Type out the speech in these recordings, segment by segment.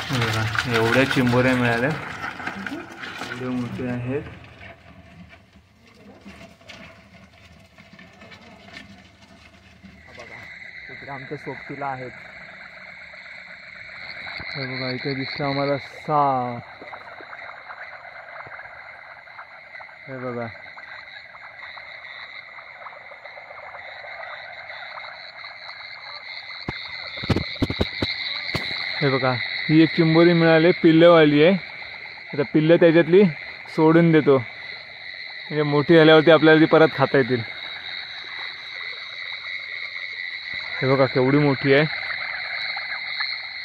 बघा एवढ्या चिंबोऱ्या मिळाल्या, एवढे मोठे आहेत. बघा इकडे आमच्या सोबतीला आहेत. हे बघा इथे दिसतं आम्हाला साप. हे बघा हे बघा ही एक चिंबोरी मिळाली, पिल्लवाली आहे. आता पिल्लं त्याच्यातली सोडून देतो, म्हणजे मोठी झाल्यावरती आपल्याला ती परत खाता येतील. हे बघा केवढी मोठी आहे.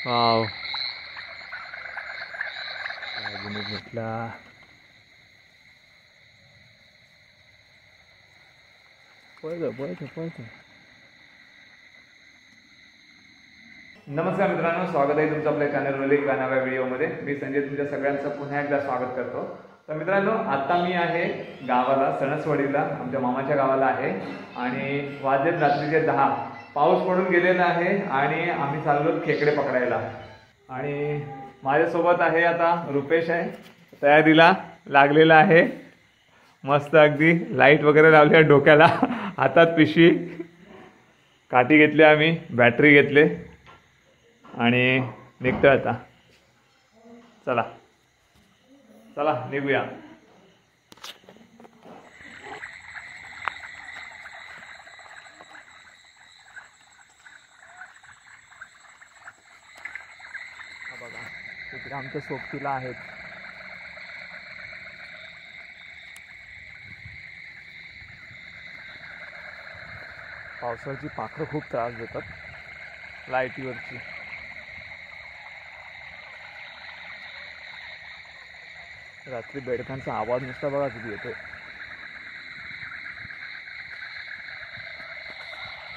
वाव, अजून एक भेटला. पळतं. नमस्कार मित्रांनो, स्वागत आहे तुमचं आपल्या चॅनलवरील एका नव्या व्हिडिओमध्ये. मी संजय तुमच्या सगळ्यांचं पुन्हा एकदा स्वागत करतो. तर मित्रांनो, आता मी आहे गावाला, सणसवाडीला, आमच्या मामाच्या गावाला आहे. आणि वाजलेत रात्रीचे 10. पाऊस पडून गेलेला आहे आणि आम्ही चाललो खेकडे पकडायला. आणि माझ्यासोबत आहे आता रुपेश आहे, तयारीला लागलेला आहे. मस्त अगदी लाईट वगैरे लावली आहे डोक्याला, हातात पिशवी, काठी घेतली, आम्ही बॅटरी घेतले आणि निघतोय आता. चला चला निघूया. बघा इकडे आमच्या सोबतीला आहेत. पावसाची पाखरं खूप त्रास देतात लाईटीवरची. रात्री बेडकांचा आवाज नुसता बघा किती येतो.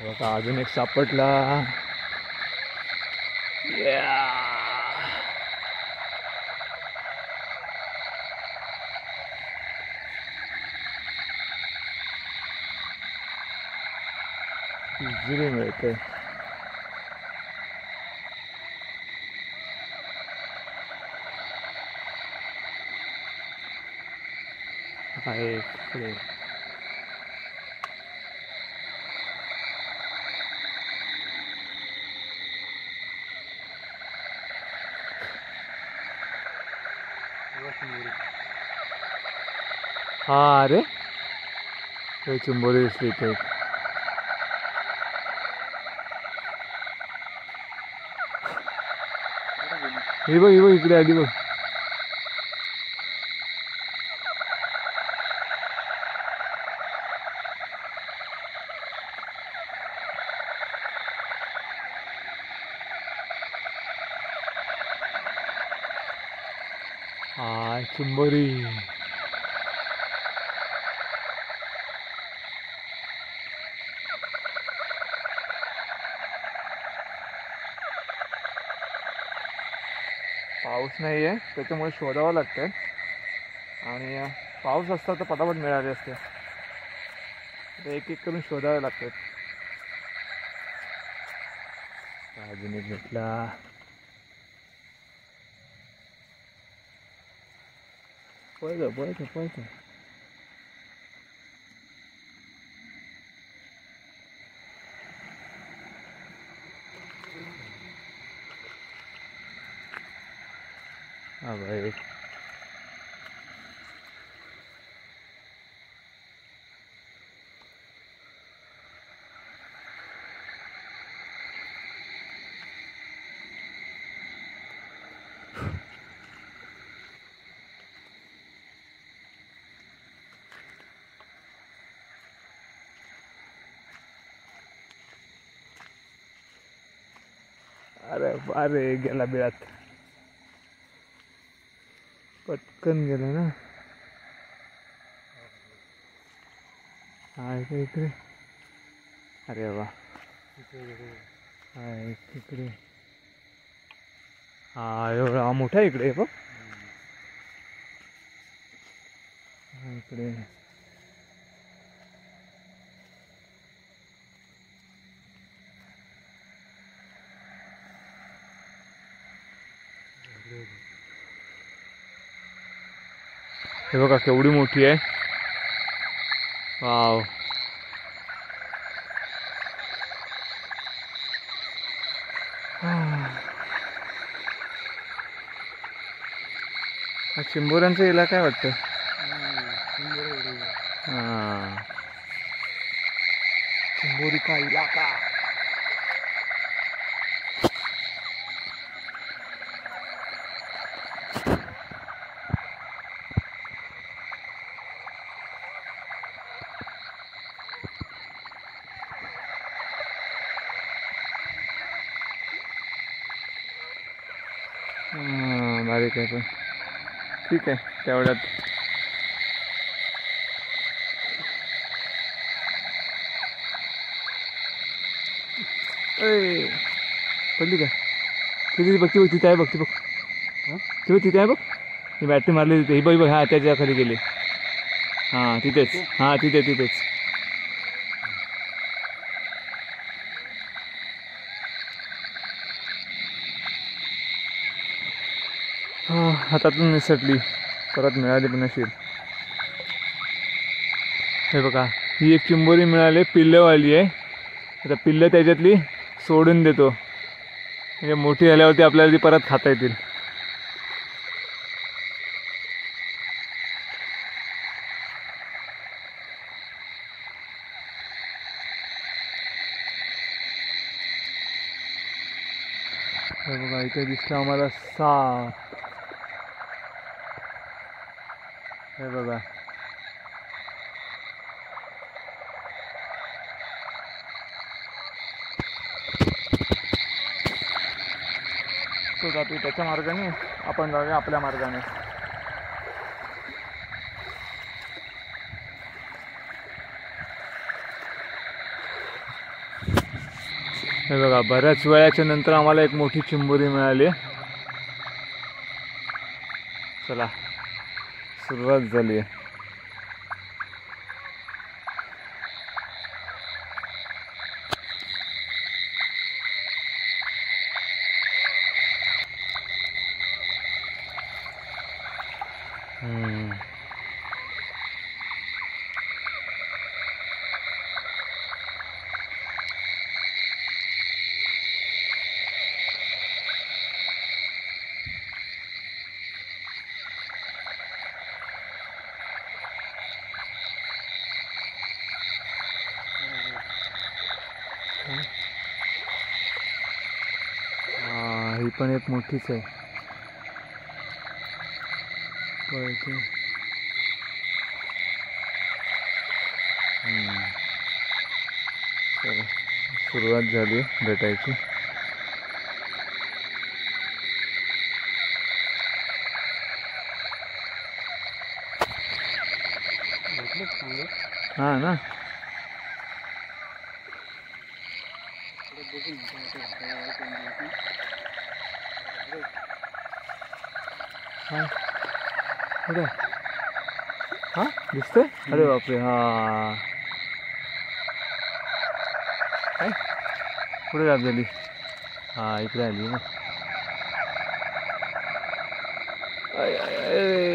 बघा अजून एक सापडला. इझिली मिळते. आहे इकडे. हा अरे हे चिंबोरी दिसली इथे. ही बघ इकडे आली बघ. हा चिंबोरी. पाऊस नाही आहे त्याच्यामुळे शोधावं लागतंय, आणि पाऊस असता तर पटापट मिळाले असते. एक एक करून शोधावे लागतात. अजून एक भेटला. पळतं. हा भाई अरे गेला बिळात, पटकन गेला ना. हा इकडे. अरे वा इकडे. हा एवढा मोठा इकडे बघ. इकडे हे बघा केवढी मोठी आहे. वाव. चिंबोऱ्यांचा इलाका काय वाटतं. हा, चिंबोरी का इलाका. बारीक आहे पण ठीक आहे तेवढ्यात. पडली का तिथे बघ, तिथे आहे बघ, ती बघ तिथे आहे बघ. ही बॅटरी मारली तिथे. ही बघ बघ. हा त्याच्या खाली गेली. हां तिथेच. हां तिथेच. हां हातातून निसटली, परत मिळाली पण नशीब. हे बघा ही एक चिंबोरी मिळाली, पिल्लवाली आहे. आता पिल्लं त्याच्यातली सोडून देतो, म्हणजे मोठी झाल्यावरती आपल्याला ती परत खाता येतील. हे बघा इथे दिसतं आम्हाला साप. हे बघा तो जातो त्याच्या मार्गाने, आपण जाऊया आपल्या मार्गाने. हे बघा बऱ्याच वेळाच्या नंतर आम्हाला एक मोठी चिंबोरी मिळाली. चला सुरुवात झाली आहे. ही पण एक मोठीच आहे. चला सुरुवात झाली भेटायची. हा ना. हा दिसतंय. अरे बापरे. हा काय पुढे जात झाली. हा इकडे आली ना.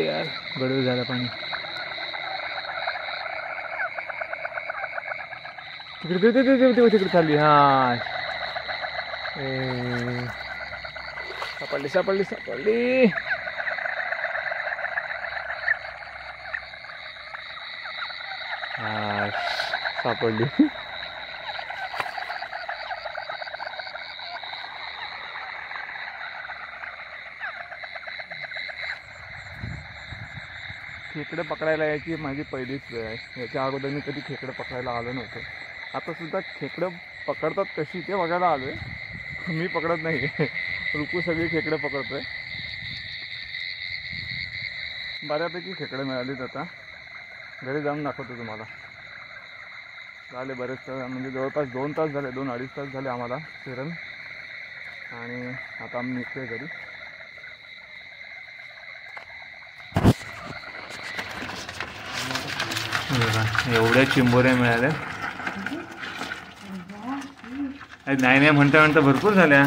यार गडबड झाला पाणी. तिकडे चालली. हा सापडली. हा सापडली. खेकडे पकडायला यायची माझी पहिलीच वेळ आहे. याच्या अगोदर मी कधी खेकडे पकडायला आलो नव्हतं. आता सुद्धा खेकडं पकडतात कशी ते बघायला आलो आहे. मी पकडत नाही, रुकू सगळी खेकडे पकडतोय. बऱ्यापैकी खेकडे मिळालीत. आता घरी जाऊन दाखवतो तुम्हाला. झाले बरेच, म्हणजे जवळपास 2 तास झाले, 2-2.5 तास झाले आम्हाला फिरून. आणि आता आम्ही निघतोय घरी. एवढ्या चिंबोऱ्या मिळाल्या. नाही म्हणता भरपूर झाल्या.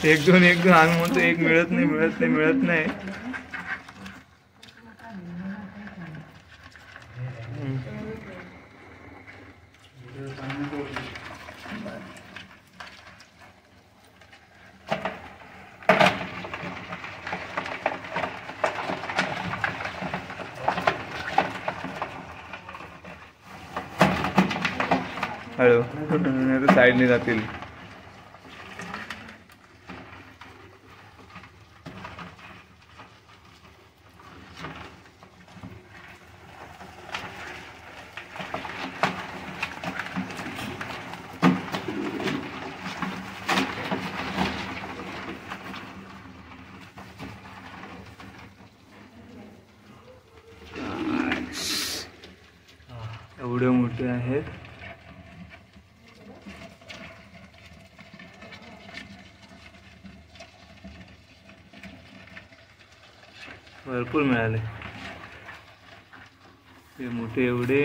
एक दोन आम्ही म्हणतो एक मिळत नाही. हळू साईडने जातील. एवढे मोठे आहेत. भरपूर मिळाले. ते मोठे एवढे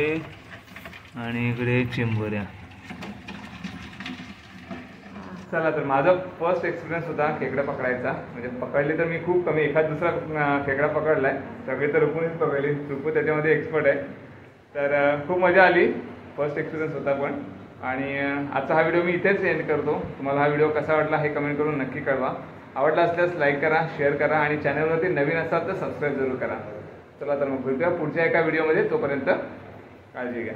आणि इकडे चिंबोऱ्या. चला तर माझा फर्स्ट एक्सपिरियन्स होता खेकडा पकडायचा. म्हणजे पकडले तर मी खूप कमी, एखाद दुसरा खेकडा पकडलाय. सगळे तर रुपूनच पकडले. रुपू त्याच्यामध्ये एक्सपर्ट आहे. तर खूप मजा आली. फर्स्ट एक्सपिरियन्स होता पण. आणि आजचा हा व्हिडिओ मी इथेच एंड करतो. तुम्हाला हा व्हिडिओ कसा वाटला हे कमेंट करून नक्की कळवा. आवडला असल्यास लाईक करा, शेअर करा आणि चॅनलवरती नवीन असाल तर सबस्क्राईब जरूर करा. चला तर मग भेटूया पुढच्या एका व्हिडिओमध्ये. तोपर्यंत काळजी घ्या.